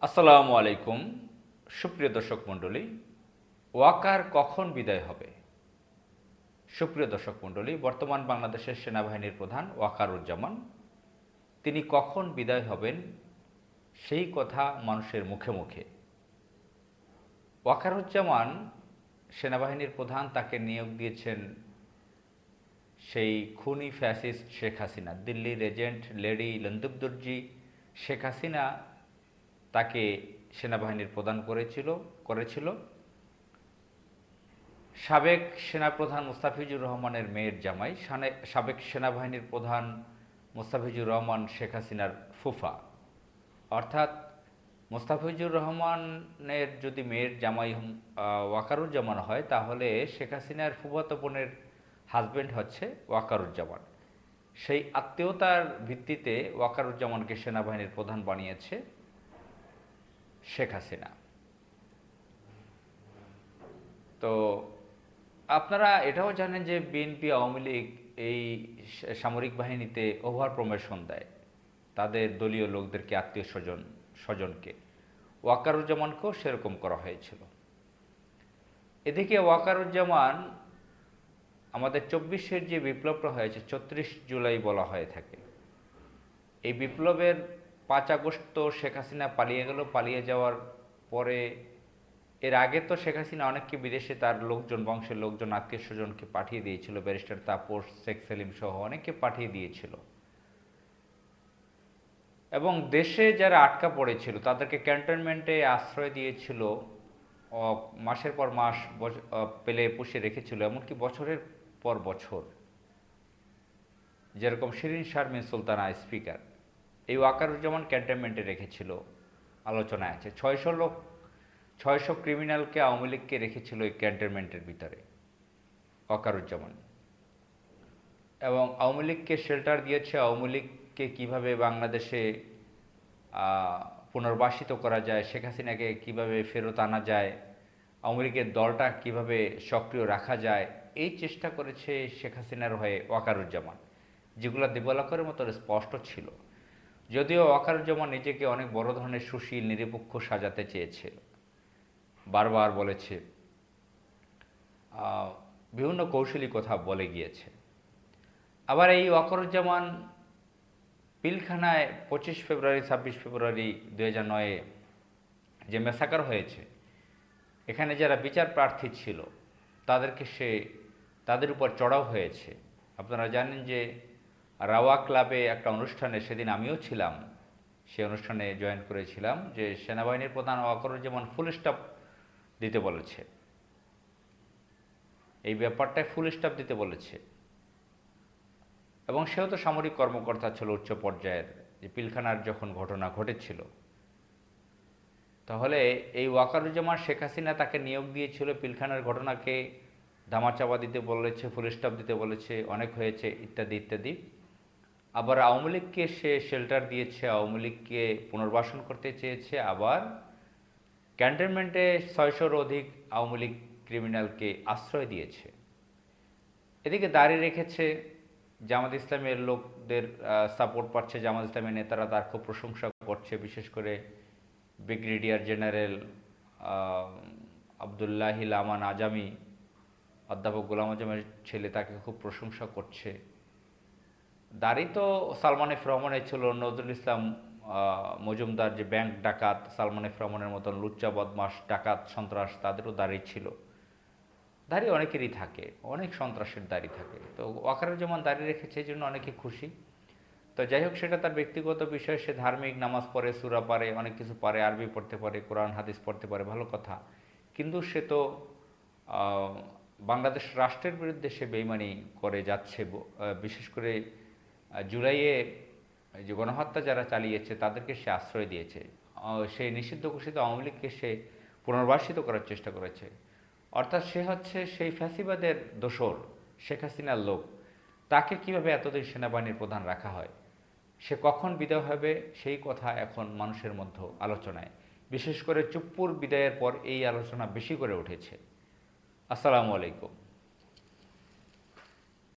আসসালামু আলাইকুম। সুপ্রিয় দর্শক মণ্ডলী, ওয়াকার কখন বিদায় হবে? সুপ্রিয় দর্শক মণ্ডলী, বর্তমান বাংলাদেশের সেনাবাহিনীর প্রধান ওয়াকারুজ্জামান তিনি কখন বিদায় হবেন সেই কথা মানুষের মুখে মুখে। ওয়াকারুজ্জামান সেনাবাহিনীর প্রধান, তাকে নিয়োগ দিয়েছেন সেই খুনি ফ্যাসিস্ট শেখ হাসিনা, দিল্লির এজেন্ট লেডি লন্দুবদর্জি শেখ হাসিনা তাকে সেনাবাহিনীর প্রধান করেছিল সাবেক সেনাপ্রধান মোস্তাফিজুর রহমানের মেয়ের জামাই, সাবেক সেনাবাহিনীর প্রধান মোস্তাফিজুর রহমান শেখ হাসিনার ফুফা। অর্থাৎ মোস্তাফিজুর রহমানের যদি মেয়ের জামাই ওয়াকারুজ্জামান হয়, তাহলে শেখ হাসিনার ফুফাতো বোনের হাজব্যান্ড হচ্ছে ওয়াকারুজ্জামান। সেই আত্মীয়তার ভিত্তিতে ওয়াকারুজ্জামানকে সেনাবাহিনীর প্রধান বানিয়েছে শেখ হাসিনা। তো আপনারা এটাও জানেন যে বিএনপি আওয়ামী লীগ এই সামরিক বাহিনীতে ওভার প্রমোশন দেয় তাদের দলীয় লোকদেরকে, আত্মীয় স্বজনকে। ওয়াকারুজ্জামানকেও সেরকম করা হয়েছিল। এদিকে ওয়াকারুজ্জামান আমাদের 24-এর যে বিপ্লবটা হয়েছে, 34 জুলাই বলা হয়ে থাকে, এই বিপ্লবের 5 আগস্ট তো শেখ হাসিনা পালিয়ে গেল। পালিয়ে যাওয়ার পরে এর আগে তো শেখ হাসিনা অনেককে বিদেশে তার লোকজন, বংশের লোকজন, আত্মীয় স্বজনকে পাঠিয়ে দিয়েছিল। ব্যারিস্টার তাপস, শেখ সেলিম সহ অনেককে পাঠিয়ে দিয়েছিল। এবং দেশে যারা আটকা পড়েছিল তাদেরকে ক্যান্টনমেন্টে আশ্রয় দিয়েছিল, মাসের পর মাস পেলে পুষে রেখেছিল, এমনকি বছরের পর বছর। যেরকম শিরিন শারমিন সুলতানা স্পিকার, এই ওয়াকারুজ্জামান ক্যান্টনমেন্টে রেখেছিল। আলোচনায় আছে 600 ক্রিমিনালকে আওয়ামী লীগকে রেখেছিল এই ক্যান্টনমেন্টের ভিতরে ওয়াকারুজ্জামান। এবং আওয়ামী লীগকে শেল্টার দিয়েছে, আওয়ামী লীগকে কীভাবে বাংলাদেশে পুনর্বাসিত করা যায়, শেখ হাসিনাকে কীভাবে ফেরত আনা যায়, আওয়ামী লীগের দলটা কীভাবে সক্রিয় রাখা যায়, এই চেষ্টা করেছে শেখ হাসিনার হয়ে ওয়াকারুজ্জামান, যেগুলো দিবালোকের মতো স্পষ্ট ছিল। যদিও ওয়াকারুজ্জামান নিজেকে অনেক বড় ধরনের সুশীল, নিরপেক্ষ সাজাতে চেয়েছিল, বারবার বলেছে, বিভিন্ন কৌশলী কথা বলে গিয়েছে। আবার এই ওয়াকারুজ্জামান পিলখানায় 25 ফেব্রুয়ারি 26 ফেব্রুয়ারি 2009-এ যে ম্যাসাকার হয়েছে, এখানে যারা বিচার প্রার্থী ছিল তাদের উপর চড়াও হয়েছে। আপনারা জানেন যে রাওয়া ক্লাবে একটা অনুষ্ঠানে, সেদিন আমিও ছিলাম, সেই অনুষ্ঠানে জয়েন করেছিলাম, যে সেনাবাহিনীর প্রধান ওয়াকারুজ্জামান ফুল স্টপ দিতে বলেছে, এই ব্যাপারটায় ফুল স্টপ দিতে বলেছে। এবং সেও তো সামরিক কর্মকর্তা ছিল উচ্চ পর্যায়ের, যে পিলখানার যখন ঘটনা ঘটেছিল, তাহলে এই ওয়াকারুজ্জামান শেখ হাসিনা তাকে নিয়োগ দিয়েছিল, পিলখানার ঘটনাকে ধামাচাপা দিতে বলেছে, ফুল স্টপ দিতে বলেছে, অনেক হয়েছে ইত্যাদি ইত্যাদি। আবার আওয়ামী লীগকে সে শেল্টার দিয়েছে, আওয়ামী লীগকে পুনর্বাসন করতে চেয়েছে, আবার ক্যান্টনমেন্টে 600-র অধিক আওয়ামী লীগ ক্রিমিনালকে আশ্রয় দিয়েছে। এদিকে দাঁড়িয়ে রেখেছে জামাত ইসলামের লোকদের সাপোর্ট পাচ্ছে, জামাত ইসলামের নেতারা তার খুব প্রশংসা করছে, বিশেষ করে ব্রিগেডিয়ার জেনারেল আবদুল্লাহিল আমান আজামি, অধ্যাপক গোলাম আজমের ছেলে, তাকে খুব প্রশংসা করছে। দাড়ি তো সালমান এফ রহমানের ছিল, নজরুল ইসলাম মজুমদার যে ব্যাংক ডাকাত, সালমান এফ রহমানের মতন লুচ্চা বদমাস ডাকাত সন্ত্রাস, তাদেরও দাড়ি ছিল। দাড়ি অনেকেরই থাকে, অনেক সন্ত্রাসের দাড়ি থাকে। তো ওয়াকারুজ্জামান দাড়ি রেখেছে, এই জন্য অনেকে খুশি। তো যাই হোক, সেটা তার ব্যক্তিগত বিষয়। সে ধার্মিক, নামাজ পড়ে, সূরা পারে, অনেক কিছু পারে, আরবি পড়তে পারে, কোরআন হাদিস পড়তে পারে, ভালো কথা। কিন্তু সে তো বাংলাদেশ রাষ্ট্রের বিরুদ্ধে সে বেইমানি করে যাচ্ছে। বিশেষ করে জুলাইয়ে যে গণহত্যা যারা চালিয়েছে তাদেরকে সে আশ্রয় দিয়েছে। সেই নিষিদ্ধ ঘোষিত আওয়ামী লীগকে সে পুনর্বাসিত করার চেষ্টা করেছে। অর্থাৎ সে হচ্ছে সেই ফ্যাসিবাদের দোসর, শেখ হাসিনার লোক। তাকে কিভাবে এতদিন সেনাবাহিনীর প্রধান রাখা হয়, সে কখন বিদায় হবে, সেই কথা এখন মানুষের মধ্যে আলোচনায়। বিশেষ করে চুপ্পুর বিদায়ের পর এই আলোচনা বেশি করে উঠেছে। আসসালামু আলাইকুম।